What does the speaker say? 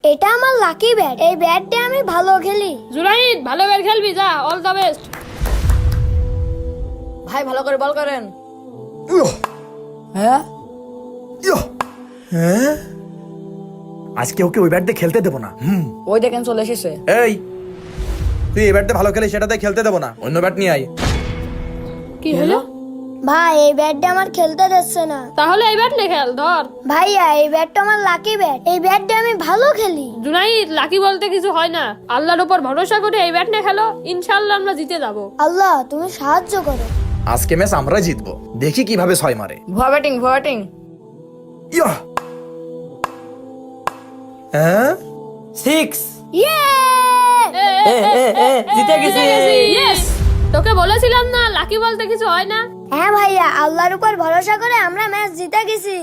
এটা আমার lucky bat. এই ব্যাট দিয়ে আমি ভালো খেলি। জুনাইদ ভালো ব্যাট খেলবি, যা, অল দ্য বেস্ট। ভাই ভালো করে বল করেন। ইয়ো, হ্যাঁ ইয়ো, হ্যাঁ আজকে ওকে ওই ব্যাট দিয়ে খেলতে দেবো না। ওই দেখেন চলে এসেছে। এই তুই এই ব্যাটটা ভালো খেলিস, সেটাতে খেলতে দেবো না, অন্য ব্যাট নিয়ে আয়। কি হলো? ভাই এই ব্যাটটা আমার খেলতে দিচ্ছে না। তাহলে এই ব্যাট নিয়ে খেল, ধর। ভাইয়া এই ব্যাটটা আমার লাকি ব্যাট। এই ব্যাট দিয়ে আমি ভালো খেলি। জুনাইদ, লাকি বলতে কিছু হয় না, আল্লাহর উপর ভরসা করে এই ব্যাট নিয়ে খেলো, ইনশাআল্লাহ আমরা জিতে যাবো। আল্লাহ তুমি সাহায্য করো। আজকে ম্যাচ আমরা জিতবো, দেখি কিভাবে ছয় মারে। ভুয়া ব্যাটিং ভুয়া ব্যাটিং। ইয়ো, হ্যাঁ 6 ইয়ে! জিতে গেছি। ইয়েস, তোকে বলেছিলাম না লাকি বলতে কিছু হয় না। হ্যাঁ ভাইয়া, আল্লাহর উপর ভরসা করে আমরা ম্যাচ জিতে গেছি।